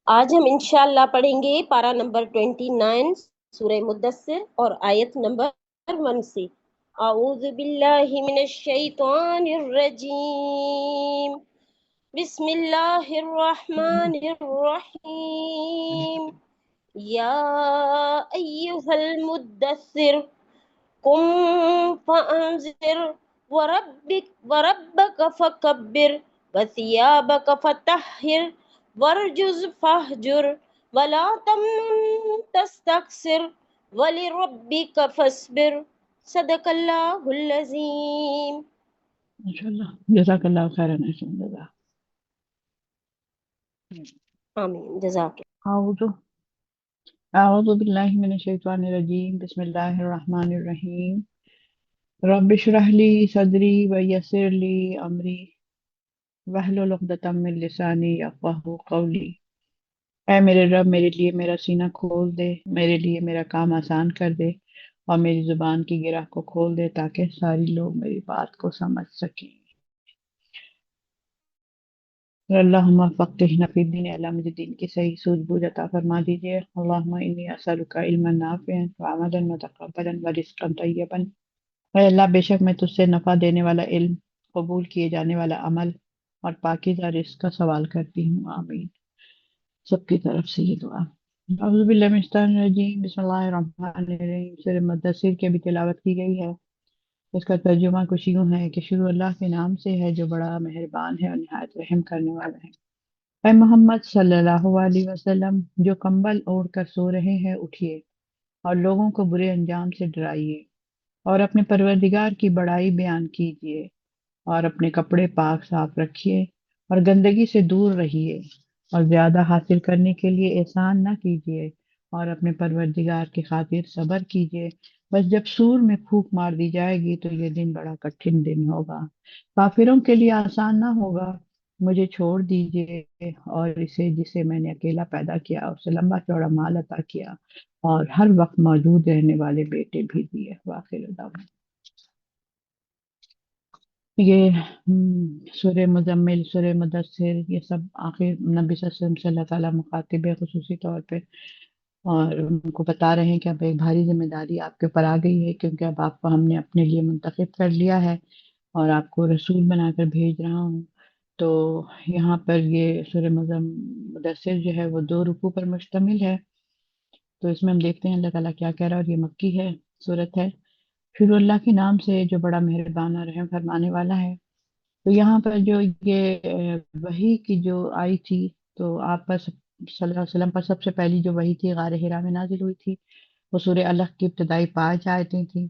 آج ہم انشاءاللہ پڑھیں گے پارہ نمبر 29 سورہ مدثر اور آیت نمبر 1 سے۔ اعوذ باللہ من الشیطان الرجیم، بسم اللہ الرحمن الرحیم، یا ایہا المدثر قم فانذر وربک فکبر وثیابک فطہر ورجز فہجر ولا تمنن تستکثر ولربک فاصبر۔ صدق اللہ العظیم۔ ماشاءاللہ، جزاک اللہ خیرا۔ آمین، جزاک اعوذ باللہ من الشیطان الرجیم، بسم اللہ الرحمن الرحیم۔ رب اشرح لی صدری ویسر لی امری واحلل عقدۃ من لسانی یفقہوا قولی۔ اے میرے رب، میرے لیے میرا سینہ کھول دے، میرے لیے میرا کام آسان کر دے اور میری زبان کی گرہ کو کھول دے تاکہ ساری لوگ میری بات کو سمجھ سکیں۔ اللہم فقہنا فی الدین، اللہ مجھے دین کی صحیح سوجھ بوجھ عطا فرما دیجئے۔ اللہم انی اسألک علما نافعا وعملا متقبلا ورزقا طیبا۔ اے اللہ، بے شک میں تجھ سے نفع دینے والا علم، قبول کیے جانے والا عمل اور پاکیزہ رزق کا سوال کرتی ہوں، آمین۔ سب کی طرف سے یہ دعا۔ اعوذ باللہ من الشیطان الرجیم، بسم اللہ الرحمن الرحیم۔ سورہ مدثر کی ابھی تلاوت کی گئی ہے۔ اس کا ترجمہ کچھ یوں ہے کہ شروع اللہ کے نام سے ہے جو بڑا مہربان ہے اور نہایت رحم کرنے والا ہے۔ اے محمد صلی اللہ علیہ وسلم، جو کمبل اوڑھ کر سو رہے ہیں اٹھیے اور لوگوں کو برے انجام سے ڈرائیے اور اپنے پروردگار کی بڑائی بیان کیجیے اور اپنے کپڑے پاک صاف رکھیے اور گندگی سے دور رہیے اور زیادہ حاصل کرنے کے لیے احسان نہ کیجیے اور اپنے پروردگار کی خاطر صبر کیجیے۔ بس جب سور میں پھونک مار دی جائے گی تو یہ دن بڑا کٹھن دن ہوگا، کافروں کے لیے آسان نہ ہوگا۔ مجھے چھوڑ دیجیے اور جسے میں نے اکیلا پیدا کیا، اسے لمبا چوڑا مال عطا کیا اور ہر وقت موجود رہنے والے بیٹے بھی دیے۔ واخر دعوانا۔ یہ سورہ مزمل، سورہ مدثر، یہ سب آخر نبی صلی اللہ علیہ وسلم سے اللہ تعالیٰ مخاطب ہے خصوصی طور پہ، اور ان کو بتا رہے ہیں کہ اب ایک بھاری ذمہ داری آپ کے اوپر آ گئی ہے، کیونکہ اب آپ کو ہم نے اپنے لیے منتخب کر لیا ہے اور آپ کو رسول بنا کر بھیج رہا ہوں۔ تو یہاں پر یہ سورہ مدثر جو ہے وہ 2 رکوع پر مشتمل ہے۔ تو اس میں ہم دیکھتے ہیں اللہ تعالیٰ کیا کہہ رہا ہے، اور یہ مکی ہے سورت ہے۔ شروع اللہ کے نام سے جو بڑا مہربان اور رحم فرمانے والا ہے۔ تو یہاں پر جو یہ وحی کی جو آئی تھی، تو آپ پر صلی اللہ علیہ وسلم پر سب سے پہلی جو وحی تھی غار حرا میں نازل ہوئی تھی، وہ سورہ الق کی ابتدائی 5 آیتیں تھیں،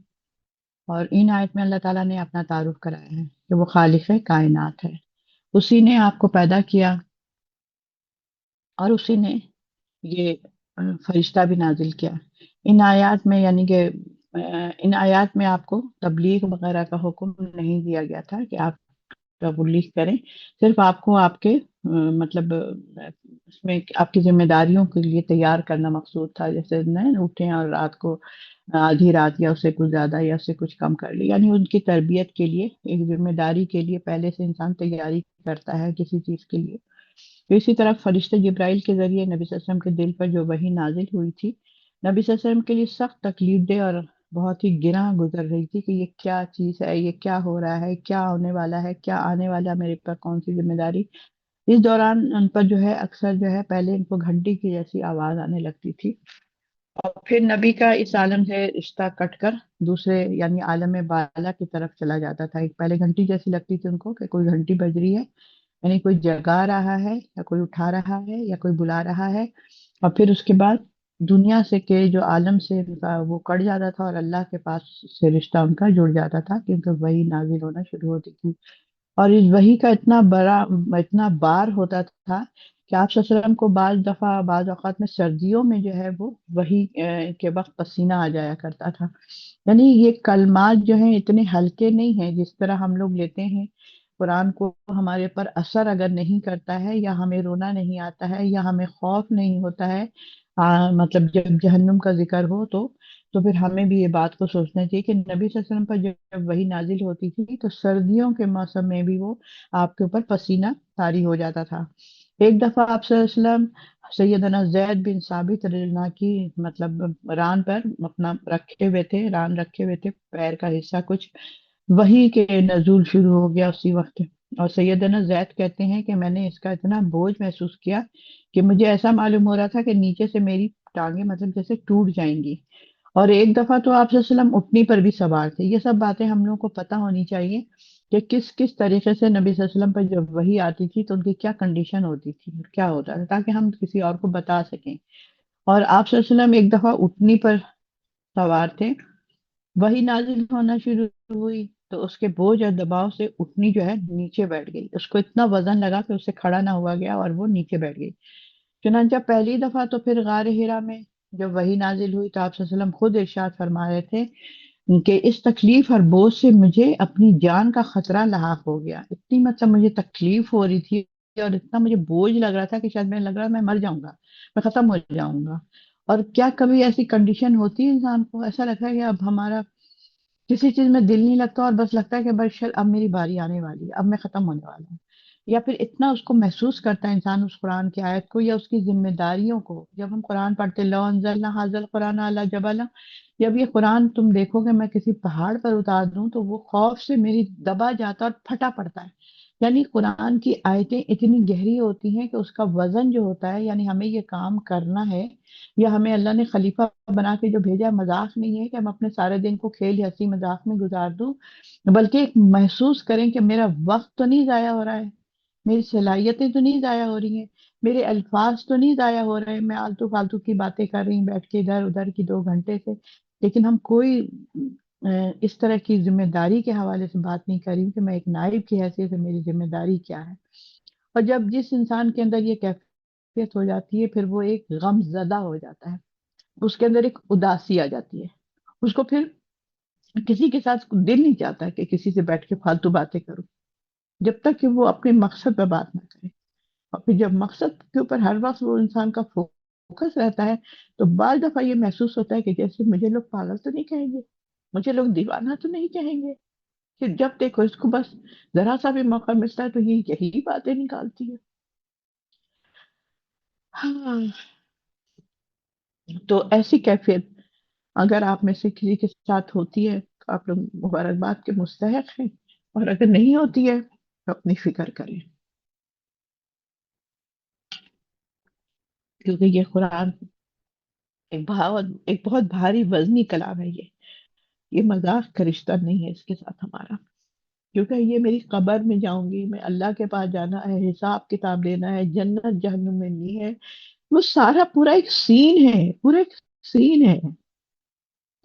اور ان آیت میں اللہ تعالیٰ نے اپنا تعارف کرایا ہے کہ وہ خالق کائنات ہے، اسی نے آپ کو پیدا کیا اور اسی نے یہ فرشتہ بھی نازل کیا۔ ان آیات میں یعنی کہ ان آیات میں آپ کو تبلیغ وغیرہ کا حکم نہیں دیا گیا تھا کہ آپ تبلیغ کریں، صرف آپ کو آپ کے مطلب اس میں آپ کی ذمہ داریوں کے لیے تیار کرنا مقصود تھا، جیسے اٹھیں اور رات کو آدھی رات یا اس سے کچھ زیادہ یا اس سے کچھ کم کر لی، یعنی ان کی تربیت کے لیے، ایک ذمہ داری کے لیے پہلے سے انسان تیاری کرتا ہے کسی چیز کے لیے۔ تو اسی طرح فرشتہ جبرائیل کے ذریعے نبی صلی اللہ علیہ وسلم کے دل پر جو وحی نازل ہوئی تھی، نبی صلی اللہ علیہ وسلم کے لیے سخت تکلیف دہ اور بہت ہی گراں گزر رہی تھی کہ یہ کیا چیز ہے، یہ کیا ہو رہا ہے، کیا ہونے والا ہے، کیا آنے والا ہے، میرے پر کون سی ذمہ داری۔ اس دوران ان پر جو ہے اکثر جو ہے پہلے ان کو گھنٹی کی جیسی آواز آنے لگتی تھی، اور پھر نبی کا اس عالم سے رشتہ کٹ کر دوسرے یعنی عالم بالا کی طرف چلا جاتا تھا۔ ایک پہلے گھنٹی جیسی لگتی تھی ان کو کہ کوئی گھنٹی بج رہی ہے، یعنی کوئی جگا رہا ہے یا کوئی اٹھا رہا ہے یا کوئی بلا رہا ہے، اور پھر اس کے بعد دنیا سے کے جو عالم سے ان کا وہ کٹ جاتا تھا اور اللہ کے پاس سے رشتہ ان کا جڑ جاتا تھا، کیونکہ وہی نازل ہونا شروع ہوتی تھی۔ اور اس وحی کا اتنا بار ہوتا تھا کہ آپ صلی اللہ علیہ وسلم کو بعض اوقات میں سردیوں میں جو ہے وہ وحی کے وقت پسینہ آ جایا کرتا تھا۔ یعنی یہ کلمات جو ہیں اتنے ہلکے نہیں ہیں جس طرح ہم لوگ لیتے ہیں قرآن کو، ہمارے پر اثر اگر نہیں کرتا ہے یا ہمیں رونا نہیں آتا ہے یا ہمیں خوف نہیں ہوتا ہے، مطلب جب جہنم کا ذکر ہو تو پھر ہمیں بھی یہ بات کو سوچنا چاہیے کہ نبی صلی اللہ علیہ وسلم پر جب وحی نازل ہوتی تھی تو سردیوں کے موسم میں بھی وہ آپ کے اوپر پسینہ طاری ہو جاتا تھا۔ ایک دفعہ آپ صلی اللہ علیہ وسلم سیدنا زید بن ثابت رضی اللہ عنہ کی مطلب ران پر اپنا رکھے ہوئے تھے، ران رکھے ہوئے تھے، پیر کا حصہ کچھ وہی کے نزول شروع ہو گیا اسی وقت۔ اور سیدنا زید کہتے ہیں کہ میں نے اس کا اتنا بوجھ محسوس کیا کہ مجھے ایسا معلوم ہو رہا تھا کہ نیچے سے میری ٹانگیں مطلب جیسے ٹوٹ جائیں گی۔ اور ایک دفعہ تو آپ صلی اللہ علیہ وسلم اٹھنی پر بھی سوار تھے۔ یہ سب باتیں ہم لوگوں کو پتہ ہونی چاہیے کہ کس کس طریقے سے نبی صلی اللہ علیہ وسلم پر جب وحی آتی تھی تو ان کی کیا کنڈیشن ہوتی تھی اور کیا ہوتا تھا، تاکہ ہم کسی اور کو بتا سکیں۔ اور آپ صلی اللہ علیہ وسلم ایک دفعہ اٹھنی پر سوار تھے، وہی نازل ہونا شروع ہوئی تو اس کے بوجھ اور دباؤ سے اٹھنی جو ہے نیچے بیٹھ گئی، اس کو اتنا وزن لگا کہ اس سے کھڑا نہ ہوا گیا اور وہ نیچے بیٹھ گئی۔ چنانچہ پہلی دفعہ تو پھر غار ہرا میں جب وہی نازل ہوئی تو آپ صلی اللہ علیہ وسلم خود ارشاد فرما رہے تھے کہ اس تکلیف اور بوجھ سے مجھے اپنی جان کا خطرہ لاحق ہو گیا، اتنی مطلب مجھے تکلیف ہو رہی تھی اور اتنا مجھے بوجھ لگ رہا تھا کہ شاید میں لگ رہا میں مر جاؤں گا، میں ختم ہو جاؤں گا۔ اور کیا کبھی ایسی کنڈیشن ہوتی ہے انسان کو ایسا لگتا ہے کہ اب ہمارا کسی چیز میں دل نہیں لگتا اور بس لگتا ہے کہ بس اب میری باری آنے والی ہے، اب میں ختم ہونے والا ہوں؟ یا پھر اتنا اس کو محسوس کرتا ہے انسان اس قرآن کی آیت کو یا اس کی ذمہ داریوں کو، جب ہم قرآن پڑھتے لو انزلنا ھذا القرآن علی جبل، جب یہ قرآن تم دیکھو کہ میں کسی پہاڑ پر اتار دوں تو وہ خوف سے میری دبا جاتا اور پھٹا پڑتا ہے۔ یعنی قرآن کی آیتیں اتنی گہری ہوتی ہیں کہ اس کا وزن جو ہوتا ہے، یعنی ہمیں یہ کام کرنا ہے یا ہمیں اللہ نے خلیفہ بنا کے جو بھیجا ہے، مذاق نہیں ہے کہ ہم اپنے سارے دن کو کھیل ہنسی مذاق میں گزار دوں، بلکہ ایک محسوس کریں کہ میرا وقت تو نہیں ضائع ہو رہا ہے، میری صلاحیتیں تو نہیں ضائع ہو رہی ہیں، میرے الفاظ تو نہیں ضائع ہو رہے ہیں، میں آلتو فالتو کی باتیں کر رہی ہوں بیٹھ کے ادھر ادھر کی 2 گھنٹے سے، لیکن ہم کوئی اس طرح کی ذمہ داری کے حوالے سے بات نہیں کر رہی ہوں کہ میں ایک نائب کی حیثیت سے میری ذمہ داری کیا ہے۔ اور جب جس انسان کے اندر یہ کیفیت ہو جاتی ہے پھر وہ ایک غم زدہ ہو جاتا ہے، اس کے اندر ایک اداسی آ جاتی ہے، اس کو پھر کسی کے ساتھ دل نہیں چاہتا کہ کسی سے بیٹھ کے فالتو باتیں کروں جب تک کہ وہ اپنے مقصد پہ بات نہ کرے۔ اور پھر جب مقصد کے اوپر ہر وقت وہ انسان کا فوکس رہتا ہے تو بعض دفعہ یہ محسوس ہوتا ہے کہ جیسے مجھے لوگ پاگل تو نہیں کہیں گے، مجھے لوگ دیوانہ تو نہیں کہیں گے، کہ جب دیکھو اس کو بس ذرا سا بھی موقع ملتا ہے تو یہ یہی باتیں نکالتی ہے۔ ہاں، تو ایسی کیفیت اگر آپ میں سے کسی کے ساتھ ہوتی ہے تو آپ لوگ مبارکباد کے مستحق ہیں، اور اگر نہیں ہوتی ہے تو اپنی فکر کریں، کیونکہ یہ قرآن ایک بہت بھاری وزنی کلام ہے۔ یہ مذاق کا رشتہ نہیں ہے اس کے ساتھ ہمارا، کیونکہ یہ میری قبر میں جاؤں گی، میں اللہ کے پاس جانا ہے، حساب کتاب دینا ہے، جنت جہنم میں نہیں ہے، وہ سارا پورا ایک سین ہے، پورا ایک سین ہے۔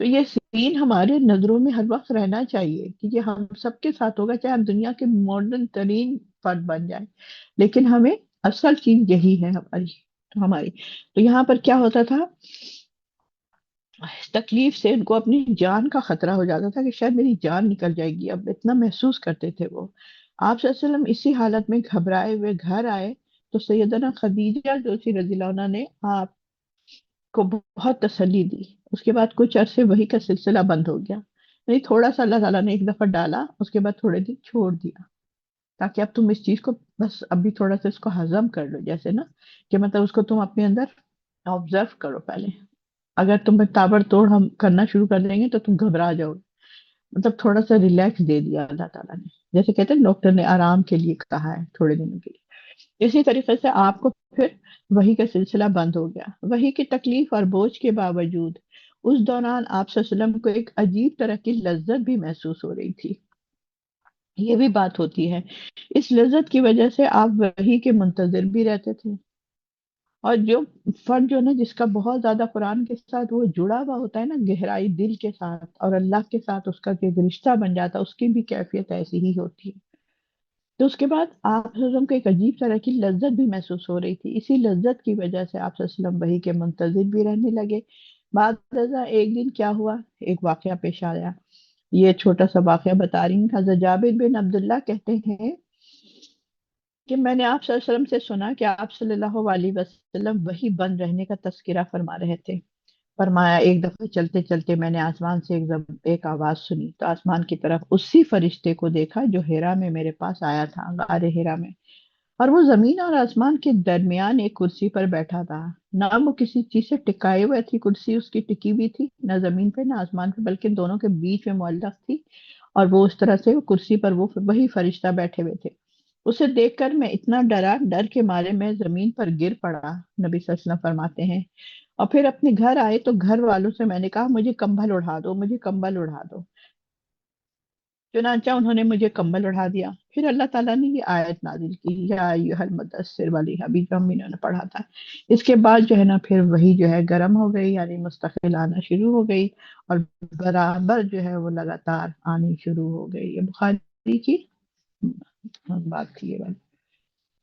تو یہ سین ہمارے نظروں میں ہر وقت رہنا چاہیے کہ یہ ہم سب کے ساتھ ہوگا، چاہے ہم دنیا کے ماڈرن ترین فرد بن جائیں، لیکن ہمیں اصل چیز یہی ہے ہماری۔ تو یہاں پر کیا ہوتا تھا، تکلیف سے ان کو اپنی جان کا خطرہ ہو جاتا تھا کہ شاید میری جان نکل جائے گی، اب اتنا محسوس کرتے تھے وہ۔ آپ صلی اللہ علیہ وسلم اسی حالت میں گھبرائے ہوئے گھر آئے تو سیدنا خدیجہ جو سی رضی اللہ عنہا نے آپ کو بہت تسلی دی۔ اس کے بعد کچھ عرصے وہی کا سلسلہ بند ہو گیا، یعنی تھوڑا سا اللہ تعالیٰ نے ایک دفعہ ڈالا، اس کے بعد تھوڑے دن چھوڑ دیا، تاکہ اب تم اس چیز کو بس ابھی تھوڑا سا اس کو ہضم کر لو، جیسے نا کہ مطلب اس کو تم اپنے اندر آبزرو کرو پہلے۔ اگر تم تابڑ توڑ ہم کرنا شروع کر دیں گے تو تم گھبرا جاؤ، مطلب تھوڑا سا ریلیکس دے دیا اللہ تعالیٰ نے، جیسے کہتے ہیں ڈاکٹر نے آرام کے لیے کہا ہے تھوڑے دنوں کے لیے، اسی طریقے سے آپ کو پھر وہی کا سلسلہ بند ہو گیا۔ وہی کی تکلیف اور بوجھ کے باوجود اس دوران آپ صلی اللہ علیہ وسلم کو ایک عجیب طرح کی لذت بھی محسوس ہو رہی تھی۔ یہ بھی بات ہوتی ہے، اس لذت کی وجہ سے آپ وہی کے منتظر بھی رہتے تھے۔ اور جو فرد جو ہے نا جس کا بہت زیادہ قرآن کے ساتھ وہ جڑا ہوا ہوتا ہے نا گہرائی دل کے ساتھ، اور اللہ کے ساتھ اس کا ایک رشتہ بن جاتا ہے، اس کی بھی کیفیت ایسی ہی ہوتی ہے۔ تو اس کے بعد آپ صلی اللہ علیہ وسلم کو ایک عجیب طرح کی لذت بھی محسوس ہو رہی تھی، اسی لذت کی وجہ سے آپ صلی اللہ علیہ وسلم وحی کے منتظر بھی رہنے لگے۔ بعد ازاں ایک دن کیا ہوا، ایک واقعہ پیش آیا، یہ چھوٹا سا واقعہ بتا رہی ہوں۔ حضرت جابر بن عبداللہ کہتے ہیں کہ میں نے آپ صلی اللہ علیہ وسلم سے سنا کہ آپ صلی اللہ علیہ وسلم وہی بند رہنے کا تذکرہ فرما رہے تھے۔ فرمایا ایک دفعہ چلتے چلتے میں نے آسمان سے ایک آواز سنی تو آسمان کی طرف اسی فرشتے کو دیکھا جو ہیرا میں میرے پاس آیا تھا، غار ہیرا میں۔ اور وہ زمین اور آسمان کے درمیان ایک کرسی پر بیٹھا تھا، نہ وہ کسی چیز سے ٹکائے ہوئے تھی، کرسی اس کی ٹکی ہوئی تھی نہ زمین پہ نہ آسمان پہ، بلکہ دونوں کے بیچ میں معلق تھی، اور وہ اس طرح سے کرسی پر وہ وہی فرشتہ بیٹھے ہوئے تھے۔ اسے دیکھ کر میں اتنا ڈرا، ڈر کے مارے میں زمین پر گر پڑا، نبی صلی اللہ علیہ وسلم فرماتے ہیں۔ اور پھر اپنے گھر آئے تو گھر والوں سے میں نے کہا مجھے کمبل اڑا دو، مجھے کمبل اڑا دو۔ چنانچہ انہوں نے مجھے کمبل اڑا دیا۔ پھر اللہ تعالیٰ نے یہ آیت نازل کی، یا ایھا المدثر والی، ابھی جو ہم انہوں نے پڑھا تھا۔ اس کے بعد جو ہے نا پھر وہی جو ہے گرم ہو گئی، یعنی مستقل آنا شروع ہو گئی، اور برابر جو ہے وہ لگاتار آنی شروع ہو گئی۔ یہ بخاری کی بات تھی یہ والی۔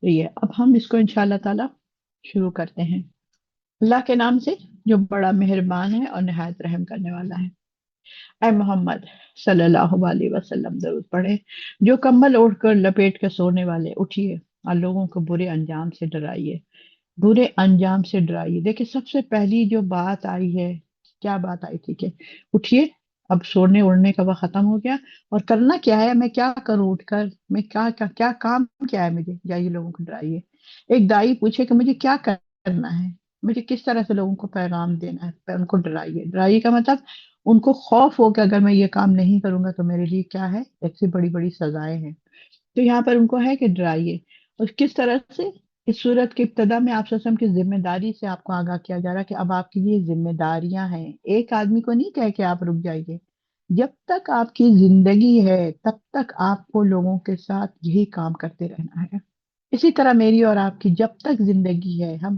تو یہ اب ہم اس کو انشاءاللہ تعالیٰ شروع کرتے ہیں، اللہ کے نام سے جو بڑا مہربان ہے اور نہایت رحم کرنے والا ہے۔ اے محمد صلی اللہ علیہ وسلم، درود پڑھے۔ جو کمبل اوڑھ کر لپیٹ کر سونے والے، اٹھیے اور لوگوں کو برے انجام سے ڈرائیے، برے انجام سے ڈرائیے۔ دیکھیں سب سے پہلی جو بات آئی ہے، کیا بات آئی تھی کہ اٹھیے، اب سونے اڑنے کا وقت ختم ہو گیا، اور کرنا کیا ہے، میں کیا کروں اٹھ کر، میں کیا کام کیا ہے مجھے، جائیے لوگوں کو ڈرائیے۔ ایک دائی پوچھے کہ مجھے کیا کرنا ہے، مجھے کس طرح سے لوگوں کو پیغام دینا ہے، ان کو ڈرائیے۔ ڈرائیے کا مطلب ان کو خوف ہو کہ اگر میں یہ کام نہیں کروں گا تو میرے لیے کیا ہے، ایسی بڑی بڑی سزائیں ہیں۔ تو یہاں پر ان کو ہے کہ ڈرائیے، اور کس طرح سے، اس صورت کی ابتدا میں آپ صلی اللہ علیہ وسلم کی ذمہ داری سے آپ کو آگاہ کیا جا رہا ہے کہ اب آپ کی یہ ذمہ داریاں ہیں۔ ایک آدمی کو نہیں کہے کہ آپ رک جائیے، جب تک آپ کی زندگی ہے تب تک آپ کو لوگوں کے ساتھ یہی کام کرتے رہنا ہے۔ اسی طرح میری اور آپ کی جب تک زندگی ہے، ہم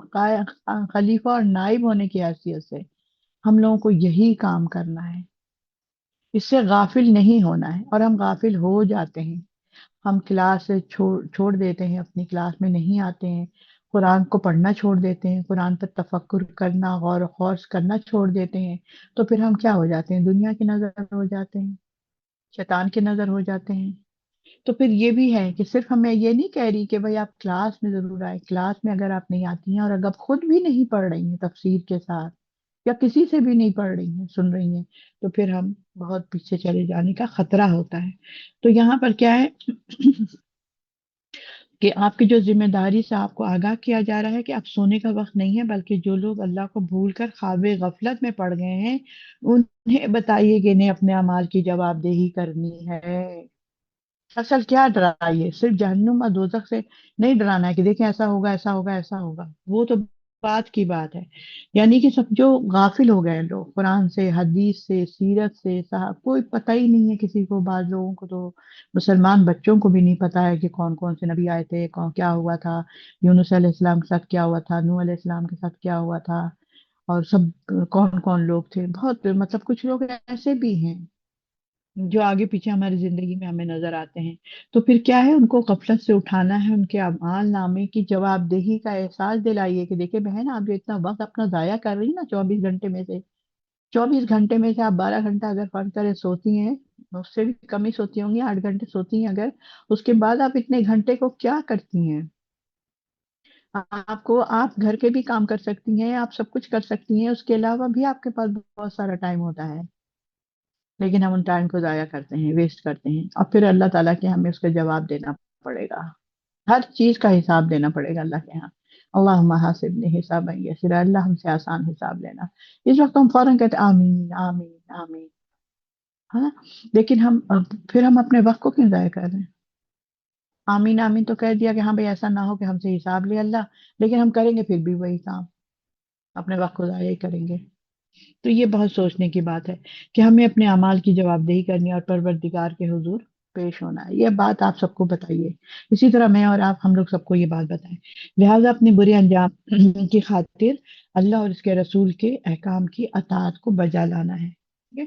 خلیفہ اور نائب ہونے کی حیثیت سے ہم لوگوں کو یہی کام کرنا ہے، اس سے غافل نہیں ہونا ہے، اور ہم غافل ہو جاتے ہیں۔ ہم کلاس سے چھوڑ دیتے ہیں، اپنی کلاس میں نہیں آتے ہیں، قرآن کو پڑھنا چھوڑ دیتے ہیں، قرآن پر تفکر کرنا، غور و خوض کرنا چھوڑ دیتے ہیں، تو پھر ہم کیا ہو جاتے ہیں، دنیا کی نظر ہو جاتے ہیں، شیطان کی نظر ہو جاتے ہیں۔ تو پھر یہ بھی ہے کہ صرف ہمیں یہ نہیں کہہ رہی کہ بھائی آپ کلاس میں ضرور آئے، کلاس میں اگر آپ نہیں آتی ہیں اور اگر آپ خود بھی نہیں پڑھ رہی ہیں تفسیر کے ساتھ، یا کسی سے بھی نہیں پڑھ رہی ہیں، سن رہی ہیں، تو پھر ہم بہت پیچھے چلے جانے کا خطرہ ہوتا ہے۔ تو یہاں پر کیا ہے کہ آپ کی جو ذمہ داری سے آپ کو آگاہ کیا جا رہا ہے کہ اب سونے کا وقت نہیں ہے، بلکہ جو لوگ اللہ کو بھول کر خواب غفلت میں پڑ گئے ہیں انہیں بتائیے کہ انہیں اپنے اعمال کی جواب دہی کرنی ہے۔ اصل کیا ڈرائیے، صرف جہنم اور دوزخ سے نہیں ڈرانا ہے کہ دیکھیں ایسا ہوگا ایسا ہوگا ایسا ہوگا، وہ تو بات کی بات ہے۔ یعنی کہ سب جو غافل ہو گئے لوگ قرآن سے، حدیث سے، سیرت سے، صاحب کوئی پتہ ہی نہیں ہے کسی کو، بعض لوگوں کو تو مسلمان بچوں کو بھی نہیں پتا ہے کہ کون کون سے نبی آئے تھے، کون کیا ہوا تھا، یونس علیہ السلام کے ساتھ کیا ہوا تھا، نوح علیہ السلام کے ساتھ کیا ہوا تھا، اور سب کون کون لوگ تھے۔ بہت مطلب کچھ لوگ ایسے بھی ہیں جو آگے پیچھے ہماری زندگی میں ہمیں نظر آتے ہیں۔ تو پھر کیا ہے، ان کو غفلت سے اٹھانا ہے، ان کے اعمال نامے کی جواب دہی کا احساس دلائیے کہ دیکھیں بہن، آپ جو اتنا وقت اپنا ضائع کر رہی ہیں نا، 24 گھنٹے میں سے، 24 گھنٹے میں سے آپ 12 گھنٹہ اگر فرض کریں سوتی ہیں، اس سے بھی کم ہی سوتی ہوں گی، 8 گھنٹے سوتی ہیں اگر، اس کے بعد آپ اتنے گھنٹے کو کیا کرتی ہیں؟ آپ گھر کے بھی کام کر سکتی ہیں، آپ سب کچھ کر سکتی ہیں، اس کے علاوہ بھی آپ کے پاس بہت سارا ٹائم ہوتا ہے، لیکن ہم ان ٹائم کو ضائع کرتے ہیں، ویسٹ کرتے ہیں، اور پھر اللہ تعالیٰ کے ہمیں اس کا جواب دینا پڑے گا، ہر چیز کا حساب دینا پڑے گا اللہ کے ہاں۔ اللہم حاسبنی حسابا یسیرا، اللہ ہم سے آسان حساب لینا۔ اس وقت ہم فوراً کہتے ہیں آمین آمین آمین، ہے نا؟ لیکن پھر ہم اپنے وقت کو کیوں ضائع کر رہے ہیں؟ آمین آمین تو کہہ دیا کہ ہاں بھئی ایسا نہ ہو کہ ہم سے حساب لے اللہ، لیکن ہم کریں گے پھر بھی وہی کام، اپنے وقت کو ضائع ہی کریں گے۔ تو یہ بہت سوچنے کی بات ہے کہ ہمیں اپنے اعمال کی جواب دہی کرنی ہے اور پروردگار کے حضور پیش ہونا ہے۔ یہ بات آپ سب کو بتائیے، اسی طرح میں اور آپ ہم لوگ سب کو یہ بات بتائیں۔ لہٰذا اپنے برے انجام کی خاطر اللہ اور اس کے رسول کے احکام کی اطاعت کو بجا لانا ہے، ٹھیک ہے؟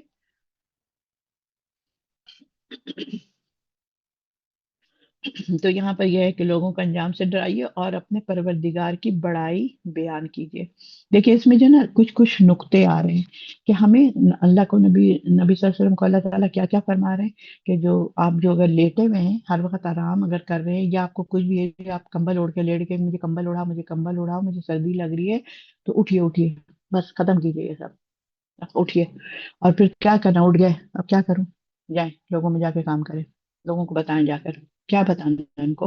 تو یہاں پر یہ ہے کہ لوگوں کو انجام سے ڈرائیے اور اپنے پروردگار کی بڑائی بیان کیجیے۔ دیکھیں اس میں جو ہے نا کچھ نقطے آ رہے ہیں کہ ہمیں اللہ کو، نبی صلی اللہ علیہ وسلم کو اللہ تعالیٰ کیا کیا فرما رہے ہیں کہ آپ جو اگر لیٹے ہوئے ہیں، ہر وقت آرام اگر کر رہے ہیں، یا آپ کو کچھ بھی ہے، آپ کمبل اوڑھ کے لیٹ گئے، مجھے کمبل اڑا، مجھے کمبل اڑاؤ، مجھے سردی لگ رہی ہے، تو اٹھیے اٹھیے، بس ختم کیجیے یہ سب، اٹھیے۔ اور پھر کیا کرنا، اٹھ گئے اب کیا کروں، جائیں لوگوں میں جا کے کام کریں، لوگوں کو بتائیں، جا کر کیا بتانا ہے ان کو،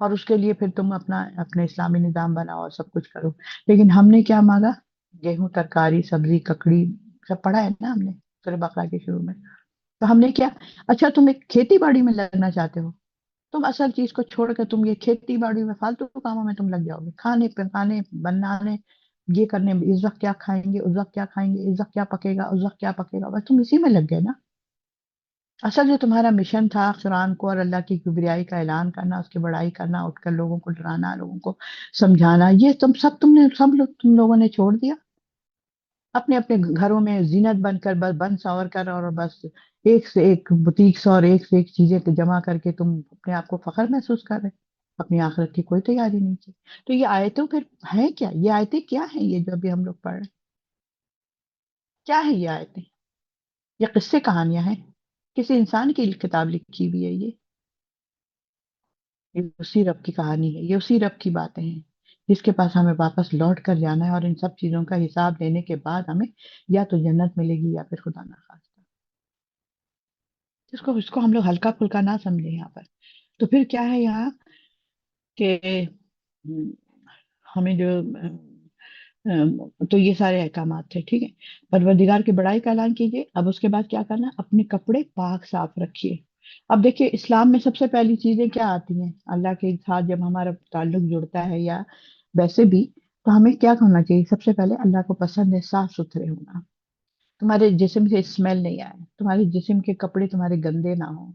اور اس کے لیے پھر تم اپنے اسلامی نظام بناؤ اور سب کچھ کرو. لیکن ہم نے کیا مانگا؟ گیہوں، ترکاری، سبزی، ککڑی، سب پڑھا ہے نا ہم نے سورہ بقرہ کے شروع میں. تو ہم نے کیا، اچھا تم ایک کھیتی باڑی میں لگنا چاہتے ہو، تم اصل چیز کو چھوڑ کر تم یہ کھیتی باڑی میں فالتو کاموں میں تم لگ جاؤ گے، کھانے پکانے بنانے، یہ کرنے میں، اس وقت کیا کھائیں گے، اس وقت کیا کھائیں گے، اس وقت کیا پکے گا، اس وقت کیا پکے گا، بس تم اسی میں لگ گئے نا. اصل جو تمہارا مشن تھا قرآن کو اور اللہ کی کبریائی کا اعلان کرنا، اس کی بڑائی کرنا، اٹھ کر لوگوں کو ڈرانا، لوگوں کو سمجھانا، یہ تم لوگ تم لوگوں نے چھوڑ دیا. اپنے اپنے گھروں میں زینت بن کر، بس بن سنور کر، اور بس ایک سے ایک بوتیک اور ایک سے ایک چیزیں جمع کر کے تم اپنے آپ کو فخر محسوس کر رہے، اپنی آخرت کی کوئی تیاری نہیں کی. تو یہ آیتوں پھر ہے کیا؟ یہ آیتیں کیا ہیں یہ جو ابھی ہم لوگ پڑھ رہے ہیں؟ کیا ہے یہ آیتیں؟ یہ قصے کہانیاں ہیں؟ کسی انسان کی کتاب لکھی ہوئی ہے یہ اسی رب کی کہانی ہے، یہ اسی رب کی باتیں ہیں جس کے پاس ہمیں واپس لوٹ کر جانا ہے، اور ان سب چیزوں کا حساب دینے کے بعد ہمیں یا تو جنت ملے گی یا پھر خدا نخواستہ. اس کو ہم لوگ ہلکا پھلکا نہ سمجھیں یہاں پر. تو پھر کیا ہے یہاں کہ ہم، ہمیں جو تو یہ سارے احکامات تھے، ٹھیک ہے. پروردگار کی بڑائی کا اعلان کیجیے. اب اس کے بعد کیا کرنا؟ اپنے کپڑے پاک صاف رکھیے. اب دیکھیے اسلام میں سب سے پہلی چیزیں کیا آتی ہیں؟ اللہ کے ساتھ جب ہمارا تعلق جڑتا ہے یا ویسے بھی، تو ہمیں کیا ہونا چاہیے؟ سب سے پہلے اللہ کو پسند ہے صاف ستھرے ہونا. تمہارے جسم سے اسمیل نہیں آئے، تمہارے جسم کے کپڑے تمہارے گندے نہ ہوں،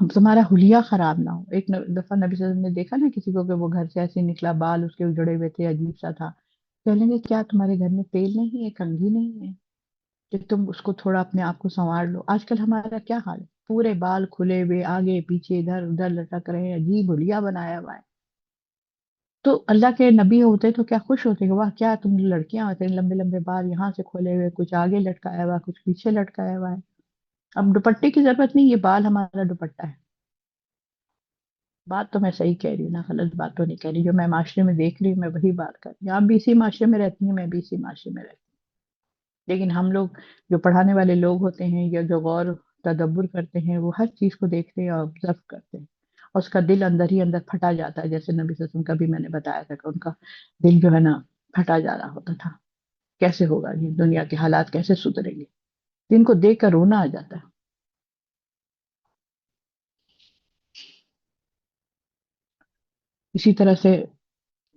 تمہارا حلیہ خراب نہ ہو. ایک دفعہ نبی صلی اللہ علیہ وسلم نے دیکھا نا کسی کو کہ وہ گھر سے ایسے نکلا، بال اس کے اجڑے ہوئے تھے، عجیب سا تھا. کہنے لگے کیا تمہارے گھر میں تیل نہیں ہے، کنگھی نہیں ہے کہ تم اس کو تھوڑا اپنے آپ کو سنوار لو؟ آج کل ہمارا کیا حال ہے؟ پورے بال کھلے ہوئے، آگے پیچھے ادھر ادھر لٹک رہے ہیں، عجیب حلیہ بنایا ہوا ہے. تو اللہ کے نبی ہوتے تو کیا خوش ہوتے کہ واہ کیا تم لڑکیاں ہوتے ہیں، لمبے لمبے بال یہاں سے کھولے ہوئے، کچھ آگے لٹکایا ہوا، کچھ پیچھے لٹکایا ہوا ہے. اب دوپٹے کی ضرورت نہیں، یہ بال ہمارا دوپٹہ ہے. بات تو میں صحیح کہہ رہی ہوں نا، غلط بات تو نہیں کہہ رہی. جو میں معاشرے میں دیکھ رہی ہوں میں وہی بات کر رہی ہوں. آپ بھی اسی معاشرے میں رہتی ہیں، میں بھی اسی معاشرے میں رہتی ہوں. لیکن ہم لوگ جو پڑھانے والے لوگ ہوتے ہیں یا جو غور تدبر کرتے ہیں، وہ ہر چیز کو دیکھتے ہیں اور آبزرو کرتے ہیں، اور اس کا دل اندر ہی اندر پھٹا جاتا ہے. جیسے نبی صلی اللہ علیہ وسلم کا بھی میں نے بتایا تھا کہ ان کا دل جو ہے نا پھٹا جا رہا ہوتا تھا. کیسے ہوگا یہ دنیا کے حالات کیسے سدھریں گے؟ جن کو دیکھ کر رونا آ جاتا ہے. اسی طرح سے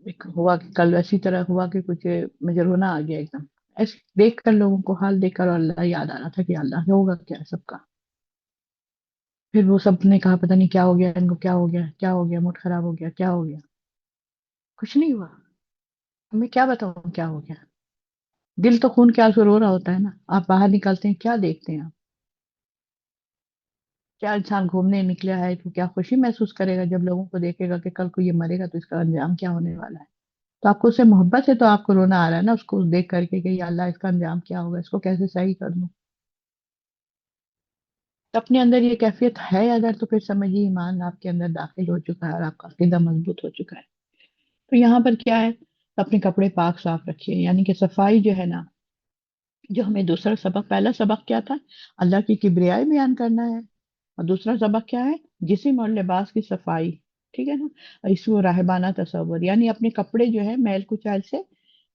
ایک ہوا کہ کل اسی طرح ہوا کہ کچھ مجھے رونا آ گیا ایک دم، ایسے دیکھ کر لوگوں کو حال دیکھ کر، اور اللہ یاد آ رہا تھا کہ اللہ ہوگا کیا سب کا. پھر وہ سب نے کہا پتہ نہیں کیا ہو گیا ان کو، کیا ہو گیا، کیا ہو گیا، موڈ خراب ہو گیا، کیا ہو گیا. کچھ نہیں ہوا. میں کیا بتاؤں کیا ہو گیا؟ دل تو خون کے آنسو رو رہا ہوتا ہے نا. آپ باہر نکلتے ہیں کیا دیکھتے ہیں؟ آپ کیا انسان گھومنے نکلا ہے تو کیا خوشی محسوس کرے گا جب لوگوں کو دیکھے گا کہ کل کو یہ مرے گا تو اس کا انجام کیا ہونے والا ہے؟ تو آپ کو اس سے محبت ہے تو آپ کو رونا آ رہا ہے نا، اس کو دیکھ کر کے کہ یا اللہ اس کا انجام کیا ہوگا، اس کو کیسے صحیح کر دوں. تو اپنے اندر یہ کیفیت ہے اگر، تو پھر سمجھیے ایمان آپ کے اندر داخل ہو چکا ہے اور آپ کا عقیدہ مضبوط ہو چکا ہے. تو یہاں پر کیا ہے؟ اپنے کپڑے پاک صاف رکھیے، یعنی کہ صفائی جو ہے نا، جو ہمیں دوسرا سبق، پہلا سبق کیا تھا؟ اللہ کی کبریائی بیان کرنا ہے. اور دوسرا سبق کیا ہے؟ جسم اور لباس کی صفائی. ٹھیک ہے نا. اور اس کو راہبانہ تصور، یعنی اپنے کپڑے جو ہے میل کچیل سے،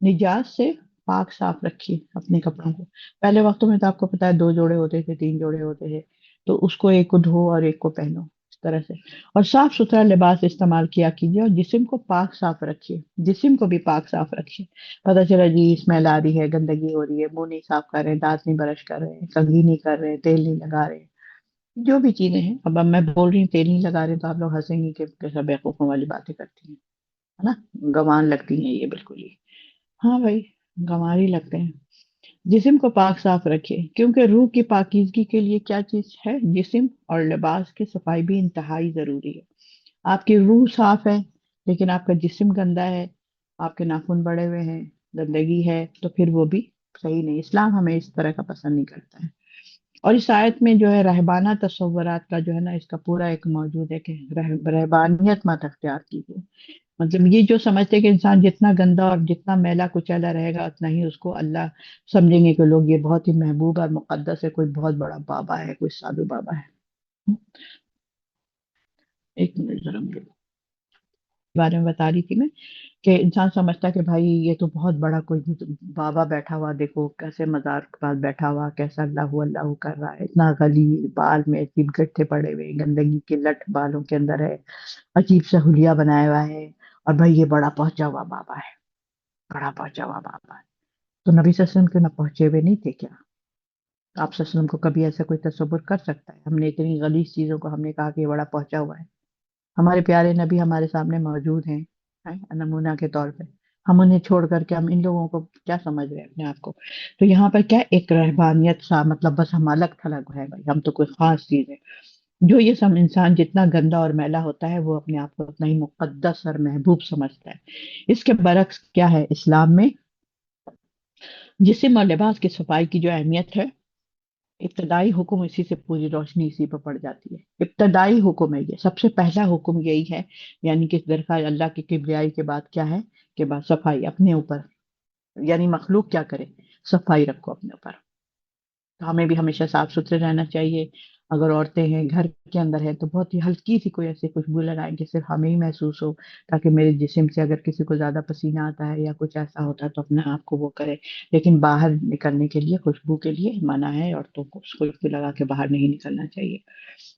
نجات سے پاک صاف رکھیے اپنے کپڑوں کو. پہلے وقتوں میں تو آپ کو پتا ہے 2 جوڑے ہوتے تھے، 3 جوڑے ہوتے تھے، تو اس کو ایک کو دھو اور ایک کو پہنو اس طرح سے. اور صاف ستھرا لباس استعمال کیا کیجیے، اور جسم کو پاک صاف رکھیے، جسم کو بھی پاک صاف رکھیے. پتہ چلا جی اسمیل آ رہی ہے، گندگی ہو رہی ہے، منہ نہیں صاف کر رہے، دانت نہیں برش کر رہے، کنگھی نہیں کر رہے، تیل نہیں لگا رہے، جو بھی چیزیں ہیں. اب میں بول رہی ہوں تیل نہیں لگا رہے تو آپ لوگ ہنسیں گے کہ کیسا بیوقوفوں والی باتیں کرتی ہیں، ہے نا. گنوان لگتی ہیں یہ بالکل ہی. ہاں بھائی، گنوار ہی لگتے ہیں. جسم کو پاک صاف رکھیے، کیونکہ روح کی پاکیزگی کے لیے کیا چیز ہے؟ جسم اور لباس کی صفائی بھی انتہائی ضروری ہے. آپ کی روح صاف ہے لیکن آپ کا جسم گندا ہے، آپ کے ناخن بڑے ہوئے ہیں، گندگی ہے، تو پھر وہ بھی صحیح نہیں. اسلام ہمیں اس طرح کا پسند نہیں کرتا ہے. اور اس آیت میں جو ہے رہبانہ تصورات کا جو ہے نا، اس کا پورا ایک موجود ہے کہ رہبانیت مت اختیار کیجیے. مطلب یہ جو سمجھتے ہیں کہ انسان جتنا گندا اور جتنا میلا کچیلا رہے گا اتنا ہی اس کو اللہ سمجھیں گے کہ لوگ یہ بہت ہی محبوب اور مقدس ہے، کوئی بہت بڑا بابا ہے، کوئی سادھو بابا ہے. ایک منٹ ذرا مجھے بارے میں بتا رہی تھی میں کہ انسان سمجھتا ہے کہ بھائی یہ تو بہت بڑا کوئی بابا بیٹھا ہوا، دیکھو کیسے مزار کے پاس بیٹھا ہوا، کیسا اللہ اللہ کر رہا ہے، اتنا غلیظ بال میں عجیب گٹھے پڑے ہوئے، گندگی کے لٹ بالوں کے اندر ہے، عجیب سا حلیہ بنایا ہوا ہے، اور بھائی یہ بڑا پہنچا ہوا بابا ہے، بڑا پہنچا ہوا بابا ہے۔ تو نبی صلی اللہ علیہ وسلم کے نہ پہنچے ہوئے نہیں تھے کیا؟ آپ صلی اللہ علیہ وسلم کو کبھی ایسا کوئی تصور کر سکتا ہے؟ ہم نے اتنی غلیظ چیزوں کو ہم نے کہا کہ یہ بڑا پہنچا ہوا ہے۔ ہمارے پیارے نبی ہمارے سامنے موجود ہیں نمونہ کے طور پہ، ہم انہیں چھوڑ کر کے ہم ان لوگوں کو کیا سمجھ رہے ہیں اپنے آپ کو؟ تو یہاں پر کیا ایک رہبانیت سا، مطلب بس ہم الگ تھلگ ہے بھائی، ہم تو کوئی خاص چیز ہے۔ جو یہ سب انسان جتنا گندا اور میلا ہوتا ہے وہ اپنے آپ کو اتنا ہی مقدس اور محبوب سمجھتا ہے۔ اس کے برعکس کیا ہے اسلام میں؟ جسم اور لباس کی صفائی کی جو اہمیت ہے، ابتدائی حکم اسی سے پوری روشنی اسی پہ پڑ جاتی ہے۔ ابتدائی حکم ہے، یہ سب سے پہلا حکم یہی ہے، یعنی کہ درخواست اللہ کی کبریائی کے بعد کیا ہے کہ بات صفائی اپنے اوپر، یعنی مخلوق کیا کرے؟ صفائی رکھو اپنے اوپر۔ تو ہمیں بھی ہمیشہ صاف ستھرے رہنا چاہیے۔ اگر عورتیں ہیں گھر کے اندر ہیں تو بہت ہی ہلکی سی کوئی ایسی خوشبو لگائیں کہ صرف ہمیں ہی محسوس ہو، تاکہ میرے جسم سے اگر کسی کو زیادہ پسینہ آتا ہے یا کچھ ایسا ہوتا ہے تو اپنے آپ کو وہ کرے۔ لیکن باہر نکلنے کے لیے خوشبو کے لیے منع ہے، عورتوں کو خوشبو لگا کے باہر نہیں نکلنا چاہیے۔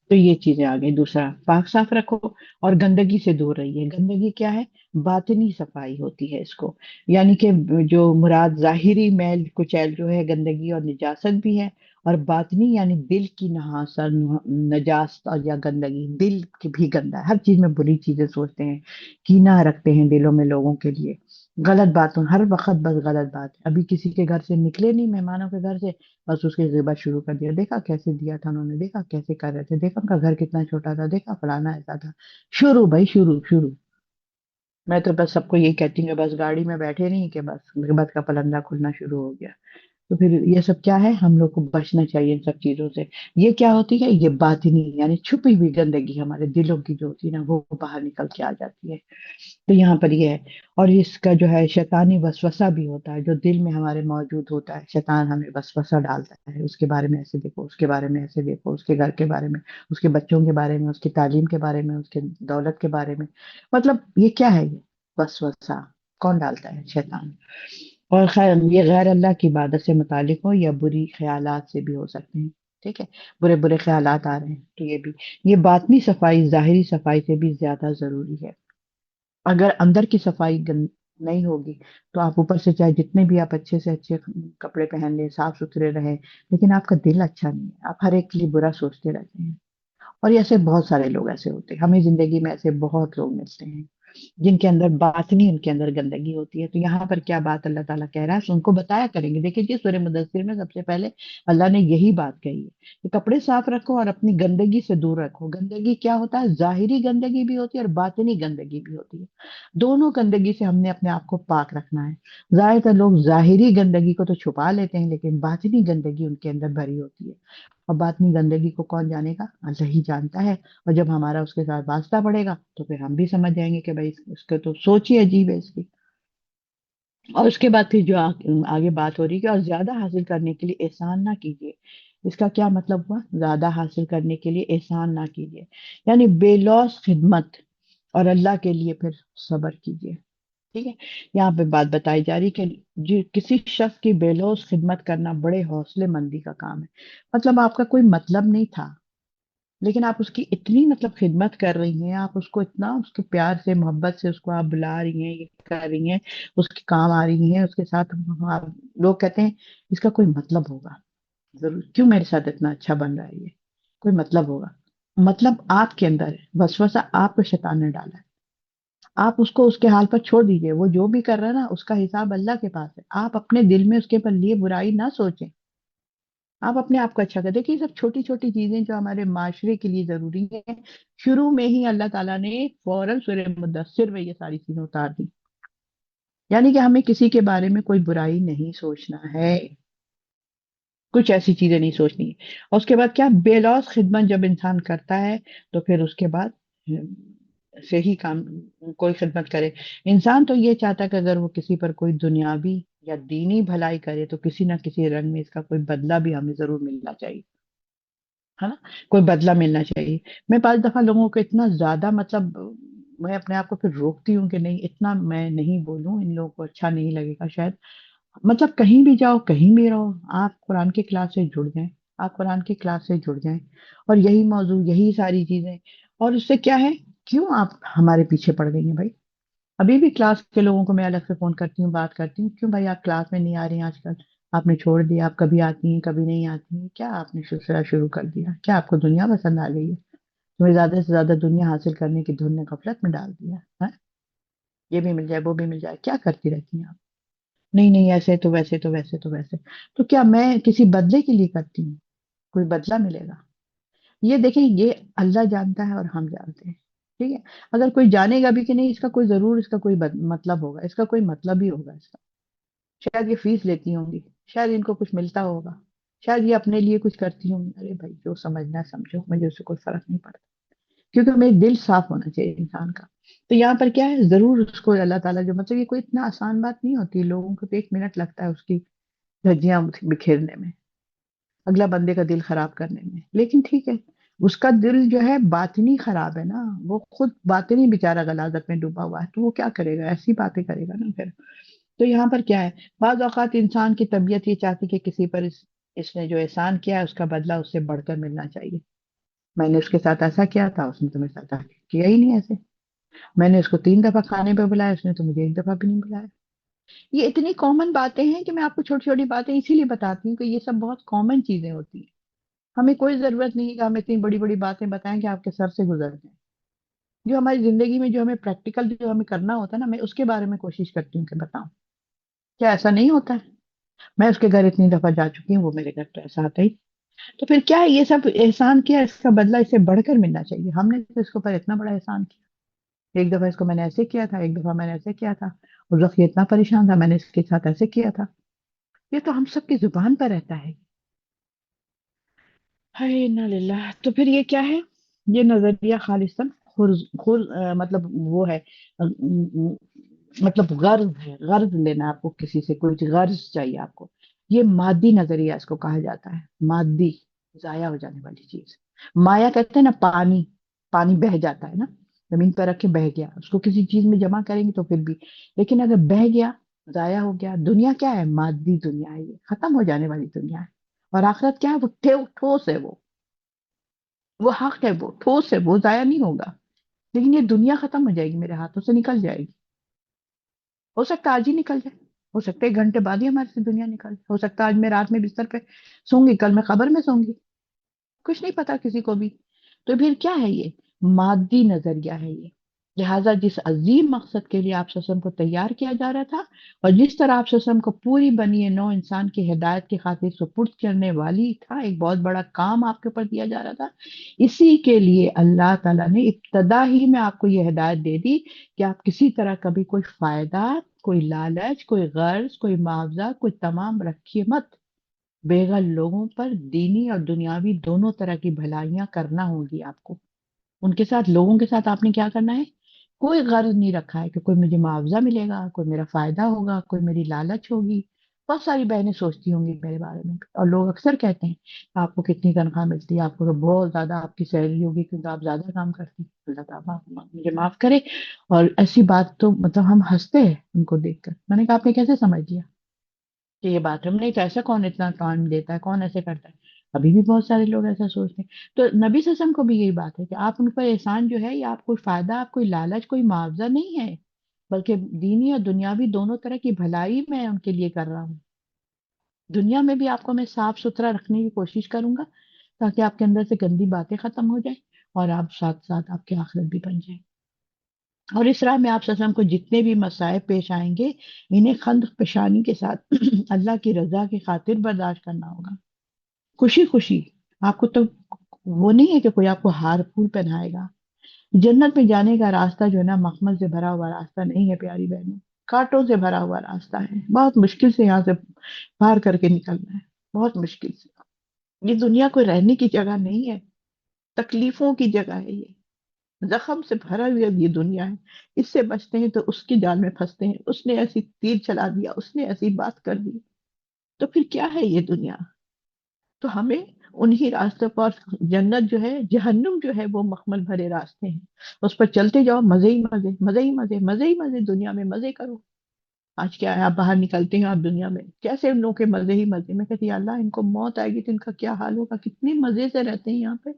تو یہ چیزیں آ گئی۔ دوسرا، پاک صاف رکھو اور گندگی سے دور رہیے۔ گندگی کیا ہے؟ باطنی صفائی ہوتی ہے اس کو، یعنی کہ جو مراد ظاہری میل کچیل جو ہے گندگی اور نجاست بھی ہے، اور باطنی یعنی دل کی نحاست، نجاست اور یا گندگی، دل کی بھی گندا ہے، ہر چیز میں بری چیزیں سوچتے ہیں، کینہ رکھتے ہیں دلوں میں لوگوں کے لیے، غلط باتوں، ہر وقت بس غلط بات۔ ابھی کسی کے گھر سے نکلے نہیں، مہمانوں کے گھر سے، بس اس کی غیبت شروع کر دیا، دیکھا کیسے دیا تھا انہوں نے، دیکھا کیسے کر رہے تھے، دیکھا ان کا گھر کتنا چھوٹا تھا، دیکھا فلانا ایسا تھا۔ شروع بھائی، شروع شروع۔ میں تو بس سب کو یہی کہتی ہوں کہ بس گاڑی میں بیٹھے نہیں کہ بس غیبت کا پلندہ کھلنا شروع ہو گیا۔ تو پھر یہ سب کیا ہے؟ ہم لوگ کو بچنا چاہیے ان سب چیزوں سے۔ یہ کیا ہوتی ہے؟ یہ باطنی یعنی چھپی ہوئی گندگی ہمارے دلوں کی جو ہوتی ہے نا، وہ باہر نکل کے آ جاتی ہے۔ تو یہاں پر یہ ہے۔ اور اس کا جو ہے شیطانی وسوسہ بھی ہوتا ہے جو دل میں ہمارے موجود ہوتا ہے، شیطان ہمیں وسوسہ ڈالتا ہے، اس کے بارے میں ایسے دیکھو، اس کے بارے میں ایسے دیکھو، اس کے گھر کے بارے میں، اس کے بچوں کے بارے میں، اس کی تعلیم کے بارے میں، اس کے دولت کے بارے میں۔ مطلب یہ کیا ہے؟ یہ وسوسہ کون ڈالتا ہے؟ شیطان۔ اور خیر یہ غیر اللہ کی عبادت سے متعلق ہو یا بری خیالات سے بھی ہو سکتے ہیں، ٹھیک ہے؟ برے برے خیالات آ رہے ہیں تو یہ بھی، یہ باطنی صفائی ظاہری صفائی سے بھی زیادہ ضروری ہے۔ اگر اندر کی صفائی نہیں ہوگی تو آپ اوپر سے چاہے جتنے بھی آپ اچھے سے اچھے کپڑے پہن لیں، صاف ستھرے رہیں، لیکن آپ کا دل اچھا نہیں ہے، آپ ہر ایک کے لیے برا سوچتے رہتے ہیں۔ اور ایسے بہت سارے لوگ ایسے ہوتے ہیں، ہمیں زندگی میں ایسے بہت لوگ ملتے ہیں جن کے اندر باطنی، ان کے اندر گندگی ہوتی ہے۔ تو یہاں پر کیا بات اللہ تعالیٰ کہہ رہا ہے، ان کو بتایا کریں گے۔ دیکھیے جی سورہ مدثر میں سب سے پہلے اللہ نے یہی بات کہی ہے کہ کپڑے صاف رکھو اور اپنی گندگی سے دور رکھو۔ گندگی کیا ہوتا ہے؟ ظاہری گندگی بھی ہوتی ہے اور باطنی گندگی بھی ہوتی ہے۔ دونوں گندگی سے ہم نے اپنے آپ کو پاک رکھنا ہے۔ زیادہ تر لوگ ظاہری گندگی کو تو چھپا لیتے ہیں، لیکن باطنی گندگی ان کے اندر بھری ہوتی ہے۔ اور باطنی گندگی کو کون جانے گا؟ اللہ ہی جانتا ہے۔ اور جب ہمارا اس کے ساتھ واسطہ پڑے گا تو پھر ہم بھی سمجھ جائیں گے کہ بھائی اس کے تو سوچ ہی عجیب ہے اس کی۔ اور اس کے بعد پھر جو آگے بات ہو رہی ہے کہ اور زیادہ حاصل کرنے کے لیے احسان نہ کیجیے۔ اس کا کیا مطلب ہوا؟ زیادہ حاصل کرنے کے لیے احسان نہ کیجیے، یعنی بے لوث خدمت، اور اللہ کے لیے پھر صبر کیجیے، ٹھیک ہے؟ یہاں پہ بات بتائی جا رہی کہ کسی شخص کی بے لوث خدمت کرنا بڑے حوصلے مندی کا کام ہے۔ مطلب آپ کا کوئی مطلب نہیں تھا، لیکن آپ اس کی اتنی مطلب خدمت کر رہی ہیں، آپ اس کو اتنا اس کے پیار سے محبت سے اس کو آپ بلا رہی ہیں، یہ کر رہی ہیں، اس کے کام آ رہی ہیں، اس کے ساتھ آپ، لوگ کہتے ہیں اس کا کوئی مطلب ہوگا، ضرور کیوں میرے ساتھ اتنا اچھا بن رہا ہے، یہ کوئی مطلب ہوگا۔ مطلب آپ کے اندر ہے، وسوسہ آپ کو شیطان نے ڈالا ہے۔ آپ اس کو اس کے حال پر چھوڑ دیجئے، وہ جو بھی کر رہا ہے نا اس کا حساب اللہ کے پاس ہے۔ آپ اپنے دل میں اس کے پر لیے برائی نہ سوچیں، آپ اپنے آپ کو اچھا کر دیکھیے۔ سب چھوٹی چھوٹی چیزیں جو ہمارے معاشرے کے لیے ضروری ہیں، شروع میں ہی اللہ تعالیٰ نے فوراً سورہ مدثر میں یہ ساری چیزیں اتار دی، یعنی کہ ہمیں کسی کے بارے میں کوئی برائی نہیں سوچنا ہے، کچھ ایسی چیزیں نہیں سوچنی ہے۔ اور اس کے بعد کیا؟ بے لوث خدمت جب انسان کرتا ہے تو پھر اس کے بعد صحیح کام، کوئی خدمت کرے۔ انسان تو یہ چاہتا ہے کہ اگر وہ کسی پر کوئی دنیاوی یا دینی بھلائی کرے تو کسی نہ کسی رنگ میں اس کا کوئی بدلہ بھی ہمیں ضرور ملنا چاہیے، ہے نا؟ کوئی بدلہ ملنا چاہیے۔ میں بعض دفعہ لوگوں کو اتنا زیادہ مطلب میں اپنے آپ کو پھر روکتی ہوں کہ نہیں اتنا میں نہیں بولوں، ان لوگوں کو اچھا نہیں لگے گا شاید. مطلب کہیں بھی جاؤ کہیں بھی رہو، آپ قرآن کی کلاس سے جڑ جائیں، آپ قرآن کی کلاس سے جڑ جائیں، اور یہی موضوع یہی ساری چیزیں. اور اس سے کیا ہے، کیوں آپ ہمارے پیچھے پڑ گئی ہیں بھائی؟ ابھی بھی کلاس کے لوگوں کو میں الگ سے فون کرتی ہوں، بات کرتی ہوں، کیوں بھائی آپ کلاس میں نہیں آ رہی ہیں آج کل؟ آپ نے چھوڑ دیا، آپ کبھی آتی ہیں کبھی نہیں آتی ہیں، کیا آپ نے سلسلہ شروع کر دیا؟ کیا آپ کو دنیا پسند آ گئی ہے؟ تمہیں زیادہ سے زیادہ دنیا حاصل کرنے کی دھن نے غفلت میں ڈال دیا ہے؟ یہ بھی مل جائے وہ بھی مل جائے، کیا کرتی رہتی ہیں آپ؟ نہیں نہیں، ایسے تو ویسے تو ویسے تو ویسے. تو کیا میں کسی بدلے کے لیے کرتی ہوں؟ کوئی بدلہ ملے گا؟ یہ دیکھیں، یہ اللہ جانتا ہے اور ہم جانتے ہیں. ٹھیک ہے. اگر کوئی جانے گا بھی کہ نہیں، اس کا کوئی ضرور اس کا کوئی مطلب ہوگا، اس کا کوئی مطلب ہی ہوگا اس کا. شاید یہ فیس لیتی ہوں گی، شاید ان کو کچھ ملتا ہوگا، شاید یہ اپنے لیے کچھ کرتی ہوں. ارے بھائی جو سمجھنا ہے سمجھو، مجھے اس سے کوئی فرق نہیں پڑتا، کیونکہ میرے دل صاف ہونا چاہیے انسان کا. تو یہاں پر کیا ہے، ضرور اس کو اللہ تعالیٰ جو مطلب یہ کوئی اتنا آسان بات نہیں ہوتی، لوگوں کو تو 1 منٹ لگتا ہے اس کی دھجیاں بکھیرنے میں، اگلا بندے کا دل خراب کرنے میں. لیکن ٹھیک ہے، اس کا دل جو ہے باطنی خراب ہے نا، وہ خود باطنی بیچارہ غلاظت میں ڈوبا ہوا ہے، تو وہ کیا کرے گا؟ ایسی باتیں کرے گا نا پھر. تو یہاں پر کیا ہے، بعض اوقات انسان کی طبیعت یہ چاہتی کہ کسی پر اس نے جو احسان کیا ہے اس کا بدلہ اس سے بڑھ کر ملنا چاہیے. میں نے اس کے ساتھ ایسا کیا تھا، اس نے تو میرے ساتھ کیا ہی نہیں ایسے. میں نے اس کو 3 دفعہ کھانے پہ بلایا، اس نے تو مجھے 1 دفعہ بھی نہیں بلایا. یہ اتنی کامن باتیں ہیں کہ میں آپ کو چھوٹی چھوٹی باتیں اسی لیے بتاتی ہوں کہ یہ سب بہت کامن چیزیں ہوتی ہیں. ہمیں کوئی ضرورت نہیں ہے کہ ہم اتنی بڑی بڑی باتیں بتائیں کہ آپ کے سر سے گزر جائیں. جو ہماری زندگی میں جو ہمیں پریکٹیکل جو ہمیں کرنا ہوتا ہے نا، میں اس کے بارے میں کوشش کرتی ہوں کہ بتاؤں. کیا ایسا نہیں ہوتا ہے؟ میں اس کے گھر اتنی دفعہ جا چکی ہوں، وہ میرے گھر تو ایسا آتا ہی. تو پھر کیا ہے، یہ سب احسان کیا، اس کا بدلہ اسے بڑھ کر ملنا چاہیے. ہم نے تو اس کے اوپر اتنا بڑا احسان کیا. ایک دفعہ اس کو میں نے ایسے کیا تھا، ایک دفعہ میں نے ایسے کیا تھا، اس وقت یہ اتنا پریشان تھا، میں نے اس کے ساتھ ایسے کیا تھا. یہ تو ہم سب کی زبان پر رہتا ہے. ہے انا للہ. تو پھر یہ کیا ہے، یہ نظریہ خالصاً مطلب وہ ہے، مطلب غرض ہے، غرض لینا آپ کو، کسی سے کوئی غرض چاہیے آپ کو. یہ مادی نظریہ اس کو کہا جاتا ہے، مادی، ضائع ہو جانے والی چیز. مایا کہتے ہیں نا، پانی، پانی بہہ جاتا ہے نا، زمین پہ رکھ کے بہہ گیا، اس کو کسی چیز میں جمع کریں گے تو پھر بھی. لیکن اگر بہہ گیا، ضائع ہو گیا. دنیا کیا ہے، مادی دنیا ہے، یہ ختم ہو جانے والی دنیا ہے. اور آخرت کیا ہے، وہ ٹھوس ہے، وہ حق ہے، وہ ٹھوس ہے، وہ ضائع نہیں ہوگا. لیکن یہ دنیا ختم ہو جائے گی، میرے ہاتھوں سے نکل جائے گی. ہو سکتا ہے آج ہی نکل جائے، ہو سکتا ہے 1 گھنٹے بعد ہی ہمارے سے دنیا نکل جائے، ہو سکتا ہے آج میں رات میں بستر پہ سوں گی، کل میں قبر میں سوں گی. کچھ نہیں پتا کسی کو بھی. تو پھر کیا ہے، یہ مادی نظریہ ہے یہ. لہٰذا جس عظیم مقصد کے لیے آپ وسلم کو تیار کیا جا رہا تھا، اور جس طرح آپ وسلم کو پوری بنی نو انسان کی ہدایت کی خاطر سپرد کرنے والی تھا، ایک بہت بڑا کام آپ کے اوپر دیا جا رہا تھا، اسی کے لیے اللہ تعالیٰ نے ابتدا ہی میں آپ کو یہ ہدایت دے دی کہ آپ کسی طرح کبھی کوئی فائدہ، کوئی لالچ، کوئی غرض، کوئی معاوضہ، کوئی تمام رکھیے مت. بے گھر لوگوں پر دینی اور دنیاوی دونوں طرح کی بھلائیاں کرنا ہوگی آپ کو. ان کے ساتھ، لوگوں کے ساتھ آپ نے کیا کرنا ہے، کوئی غرض نہیں رکھا ہے کہ کوئی مجھے معاوضہ ملے گا، کوئی میرا فائدہ ہوگا، کوئی میری لالچ ہوگی. بہت ساری بہنیں سوچتی ہوں گی میرے بارے میں، اور لوگ اکثر کہتے ہیں آپ کو کتنی تنخواہ ملتی ہے، آپ کو تو بہت زیادہ آپ کی سیلری ہوگی کیونکہ آپ زیادہ کام کرتی ہیں. اللہ تعالیٰ مجھے معاف کرے. اور ایسی بات تو مطلب ہم ہنستے ہیں ان کو دیکھ کر. میں نے کہا آپ نے کیسے سمجھ لیا کہ یہ بات ہے؟ نہیں تو ایسا کون اتنا ٹائم دیتا ہے، کون ایسے کرتا ہے؟ ابھی بھی بہت سارے لوگ ایسا سوچتے ہیں. تو نبی صلی اللہ علیہ وسلم کو بھی یہی بات ہے کہ آپ ان پر احسان جو ہے، یہ آپ کوئی فائدہ، آپ کوئی لالچ، کوئی معاوضہ نہیں ہے، بلکہ دینی اور دنیاوی دونوں طرح کی بھلائی میں ان کے لیے کر رہا ہوں. دنیا میں بھی آپ کو میں صاف ستھرا رکھنے کی کوشش کروں گا تاکہ آپ کے اندر سے گندی باتیں ختم ہو جائیں، اور آپ ساتھ ساتھ آپ کی آخرت بھی بن جائے. اور اس راہ میں آپ صلی اللہ علیہ وسلم کو جتنے بھی مسائب پیش آئیں گے، انہیں خند پیشانی کے ساتھ اللہ کی رضا کی خاطر برداشت کرنا ہوگا، خوشی خوشی. آپ کو تو وہ نہیں ہے کہ کوئی آپ کو ہار پھول پہنائے گا. جنت میں جانے کا راستہ جو ہے نا، مخمل سے بھرا ہوا راستہ نہیں ہے پیاری بہنوں، کانٹوں سے بھرا ہوا راستہ ہے. بہت مشکل سے یہاں سے پار کر کے نکلنا ہے، بہت مشکل سے. یہ دنیا کوئی رہنے کی جگہ نہیں ہے، تکلیفوں کی جگہ ہے. یہ زخم سے بھرا ہوئی یہ دنیا ہے. اس سے بچتے ہیں تو اس کی جال میں پھنستے ہیں، اس نے ایسی تیر چلا دیا، اس نے ایسی بات کر دی. تو پھر کیا ہے یہ دنیا؟ تو ہمیں انہی راستوں پر جنت جو ہے، جہنم جو ہے وہ مخمل بھرے راستے ہیں، اس پر چلتے جاؤ، مزے ہی مزے، مزے ہی مزے، مزے ہی مزے، دنیا میں مزے کرو۔ آج کیا ہے، آپ باہر نکلتے ہیں، آپ دنیا میں کیسے ان لوگوں کے مزے ہی مزے، میں کہتی ہیں اللہ ان کو موت آئے گی تو ان کا کیا حال ہوگا، کتنے مزے سے رہتے ہیں یہاں پہ،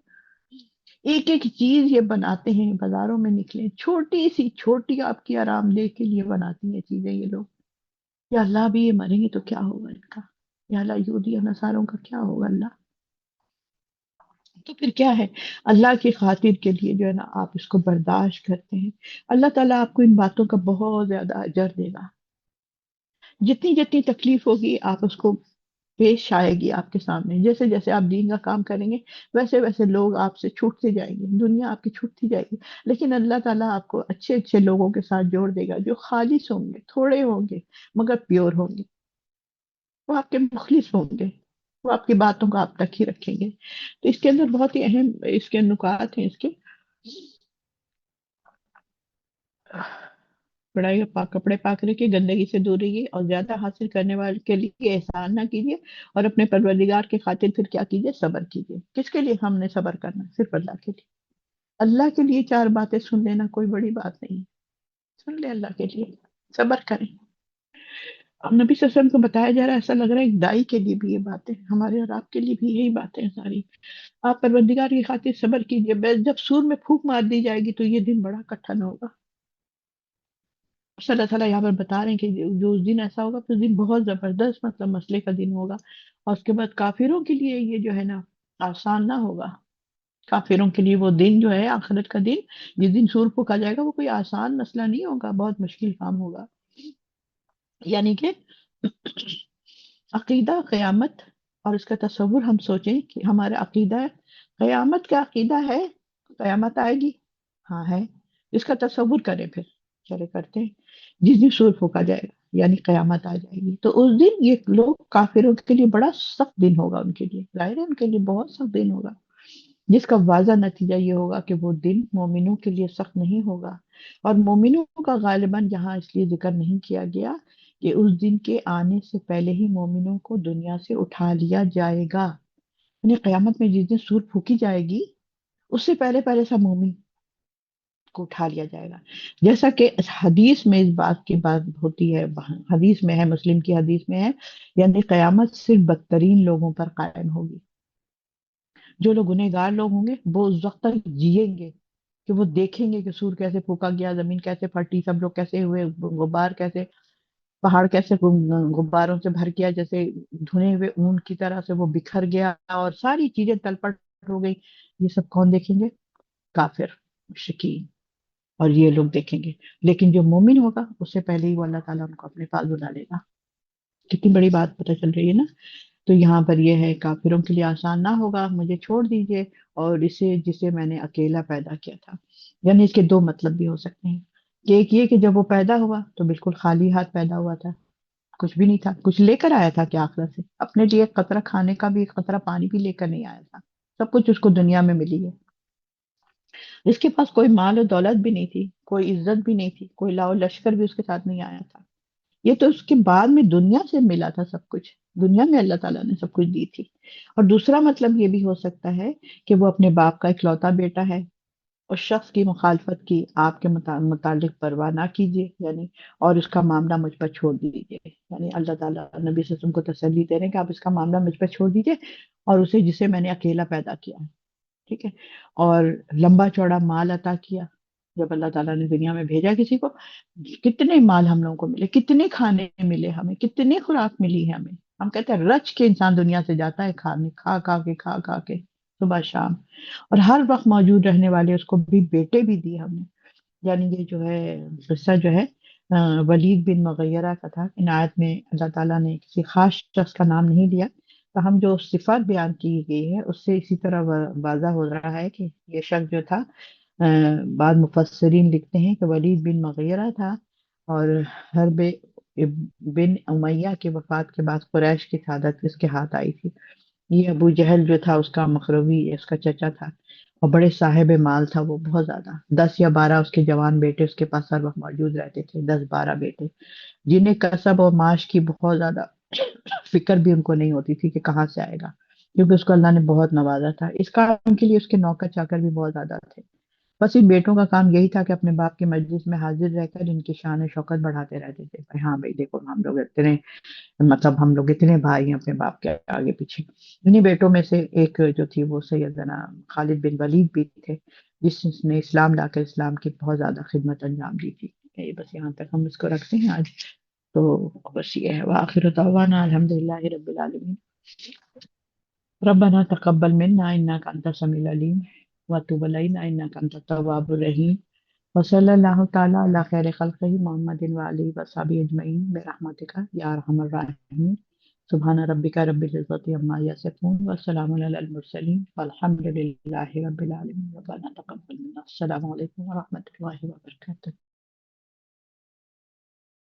ایک ایک چیز یہ بناتے ہیں، بازاروں میں نکلے چھوٹی سی چھوٹی آپ کی آرام دہ کے لیے بناتی ہیں چیزیں یہ لوگ۔ یا اللہ بھی یہ مریں گے تو کیا ہوگا ان کا، یا اللہ یہودی اور نصاروں کا کیا ہوگا اللہ۔ تو پھر کیا ہے، اللہ کی خاطر کے لیے جو ہے نا آپ اس کو برداشت کرتے ہیں، اللہ تعالیٰ آپ کو ان باتوں کا بہت زیادہ اجر دے گا۔ جتنی جتنی تکلیف ہوگی آپ اس کو پیش آئے گی آپ کے سامنے، جیسے جیسے آپ دین کا کام کریں گے ویسے ویسے لوگ آپ سے چھوٹتے جائیں گے، دنیا آپ کی چھوٹتی جائے گی، لیکن اللہ تعالیٰ آپ کو اچھے اچھے لوگوں کے ساتھ جوڑ دے گا جو خالص ہوں گے، تھوڑے ہوں گے مگر پیور ہوں گے، وہ آپ کے مخلص ہوں گے، وہ آپ کی باتوں کو آپ تک ہی رکھیں گے۔ تو اس کے اندر بہت ہی اہم اس کے نکات ہیں، اس کے پڑھائی پاک کپڑے پاک رکھیے، گندگی سے دور رہیے، اور زیادہ حاصل کرنے والے کے لیے احسان نہ کیجیے، اور اپنے پروردگار کی خاطر پھر کیا کیجیے، صبر کیجیے۔ کس کے لیے ہم نے صبر کرنا؟ صرف اللہ کے لیے۔ اللہ کے لیے چار باتیں سن لینا کوئی بڑی بات نہیں ہے، سن لے اللہ کے لیے، صبر کریں۔ اب نبی صلی اللہ علیہ وسلم کو بتایا جا رہا ہے، ایسا لگ رہا ہے ایک دائی کے لیے بھی یہ باتیں، ہمارے اور آپ کے لیے بھی یہی باتیں ہیں ساری۔ آپ پروردگار کی خاطر صبر کیجیے، بس جب سور میں پھونک مار دی جائے گی تو یہ دن بڑا کٹھن ہوگا۔ اللہ تعالیٰ یہاں پر بتا رہے ہیں کہ جو اس دن ایسا ہوگا، تو اس دن بہت زبردست مطلب مسئلے کا دن ہوگا، اور اس کے بعد کافروں کے لیے یہ جو ہے نا آسان نہ ہوگا۔ کافروں کے لیے وہ دن جو ہے آخرت کا دن، جس دن سور پھونکا جائے گا، وہ کوئی آسان مسئلہ نہیں ہوگا، بہت مشکل کام ہوگا۔ یعنی کہ عقیدہ قیامت اور اس کا تصور ہم سوچیں کہ ہمارا عقیدہ ہے، قیامت کا عقیدہ ہے، قیامت آئے گی، ہاں ہے، اس کا تصور کریں پھر، چلے کرتے ہیں، جس دن سور پھونکا جائے گا یعنی قیامت آ جائے گی، تو اس دن یہ لوگ کافروں کے لیے بڑا سخت دن ہوگا، ان کے لیے ظاہر ہے ان کے لیے بہت سخت دن ہوگا، جس کا واضح نتیجہ یہ ہوگا کہ وہ دن مومنوں کے لیے سخت نہیں ہوگا۔ اور مومنوں کا غالباً یہاں اس لیے ذکر نہیں کیا گیا کہ اس دن کے آنے سے پہلے ہی مومنوں کو دنیا سے اٹھا لیا جائے گا، یعنی قیامت میں جس دن سور پھونکی جائے گی اس سے پہلے پہلے سب مومن کو اٹھا لیا جائے گا، جیسا کہ حدیث میں اس بات کی بات ہوتی ہے، حدیث میں ہے، مسلم کی حدیث میں ہے، یعنی قیامت صرف بدترین لوگوں پر قائم ہوگی۔ جو لوگ گنہگار لوگ ہوں گے وہ اس وقت تک جیئیں گے کہ وہ دیکھیں گے کہ سور کیسے پھونکا گیا، زمین کیسے پھٹی، سب لوگ کیسے ہوئے، غبار کیسے، پہاڑ کیسے غباروں سے بھر گیا، جیسے دھنے ہوئے اون کی طرح سے وہ بکھر گیا، اور ساری چیزیں تلپٹ ہو گئی۔ یہ سب کون دیکھیں گے؟ کافر، مشرکین، اور یہ لوگ دیکھیں گے، لیکن جو مومن ہوگا اس سے پہلے ہی وہ اللہ تعالیٰ ان کو اپنے پاس بلا لے گا۔ کتنی بڑی بات پتہ چل رہی ہے نا۔ تو یہاں پر یہ ہے کافروں کے لیے آسان نہ ہوگا، مجھے چھوڑ دیجئے، اور اسے جسے میں نے اکیلا پیدا کیا تھا، یعنی اس کے دو مطلب بھی ہو سکتے ہیں، کہ ایک یہ کہ جب وہ پیدا ہوا تو بالکل خالی ہاتھ پیدا ہوا تھا، کچھ بھی نہیں تھا، کچھ لے کر آیا تھا کیا آخرت سے؟ اپنے لیے ایک قطرہ کھانے کا بھی، ایک قطرہ پانی بھی لے کر نہیں آیا تھا، سب کچھ اس کو دنیا میں ملی ہے، اس کے پاس کوئی مال و دولت بھی نہیں تھی، کوئی عزت بھی نہیں تھی، کوئی لاؤ لشکر بھی اس کے ساتھ نہیں آیا تھا، یہ تو اس کے بعد میں دنیا سے ملا تھا سب کچھ، دنیا میں اللہ تعالیٰ نے سب کچھ دی تھی۔ اور دوسرا مطلب یہ بھی ہو سکتا ہے کہ وہ اپنے باپ کا اکلوتا بیٹا ہے، اس شخص کی مخالفت کی آپ کے متعلق پرواہ نہ کیجیے، یعنی اور اس کا معاملہ مجھ پر چھوڑ دیجیے، یعنی اللہ تعالیٰ نبی صلی اللہ علیہ وسلم کو تسلی دے رہے ہیں کہ آپ اس کا معاملہ مجھ پر چھوڑ دیجیے، اور اسے جسے میں نے اکیلا پیدا کیا ہے، ٹھیک ہے، اور لمبا چوڑا مال عطا کیا، جب اللہ تعالیٰ نے دنیا میں بھیجا کسی کو، کتنے مال ہم لوگوں کو ملے، کتنے کھانے ملے ہمیں، کتنی خوراک ملی ہے ہمیں، ہم کہتے ہیں رچ کے انسان دنیا سے جاتا ہے کھانے، کھا کھا کے صبح شام، اور ہر وقت موجود رہنے والے اس کو بھی بیٹے بھی دیے ہم نے، یعنی یہ جو ہے قصہ جو ہے ولید بن مغیرہ کا تھا، ان آیت میں اللہ تعالیٰ نے کسی خاص شخص کا نام نہیں لیا، تاہم جو صفات بیان کی گئی ہے اس سے اسی طرح واضح ہو رہا ہے کہ یہ شخص جو تھا، بعض مفسرین لکھتے ہیں کہ ولید بن مغیرہ تھا، اور حرب بن امیہ کی وفات کے بعد قریش کی سعادت اس کے ہاتھ آئی تھی۔ یہ ابو جہل جو تھا اس کا مخروی، اس کا چچا تھا، اور بڑے صاحب مال تھا وہ، بہت زیادہ، 10 یا 12 اس کے جوان بیٹے اس کے پاس ہر وقت موجود رہتے تھے، 10 12 بیٹے، جنہیں کسب اور معاش کی بہت زیادہ فکر بھی ان کو نہیں ہوتی تھی کہ کہاں سے آئے گا، کیونکہ اس کو اللہ نے بہت نوازا تھا، اس کام کے لیے اس کے نوکر چاکر بھی بہت زیادہ تھے۔ بس ان بیٹوں کا کام یہی تھا کہ اپنے باپ کی مجلس میں حاضر رہ کر ان کی شان و شوکت بڑھاتے رہتے تھے، کہ ہاں بھائی دیکھو ہم لوگ اتنے، مطلب ہم لوگ اتنے بھائی ہیں اپنے باپ کے آگے پیچھے۔ انہی بیٹوں میں سے ایک جو تھی وہ سیدنا خالد بن ولید بھی تھے، جس نے اسلام لا کر اسلام کی بہت زیادہ خدمت انجام دی تھی۔ یہ بس یہاں تک ہم اس کو رکھتے ہیں آج، تو بس یہ ہے، وآخر دعوانا الحمد للہ رب العالمین۔ ربنا تقبل منا انك انت السميع العليم وتب علينا انك انت التواب الرحيم وصلى الله تعالى على خير خلقه محمد وعلى وصحبه اجمعين برحمتك يا ارحم الراحمين۔ سبحان ربك رب العزة عما يصفون والسلام على المرسلين والحمد لله رب العالمين۔ ربنا تقبل منا۔ السلام علیکم ورحمۃ اللہ وبرکاتہ۔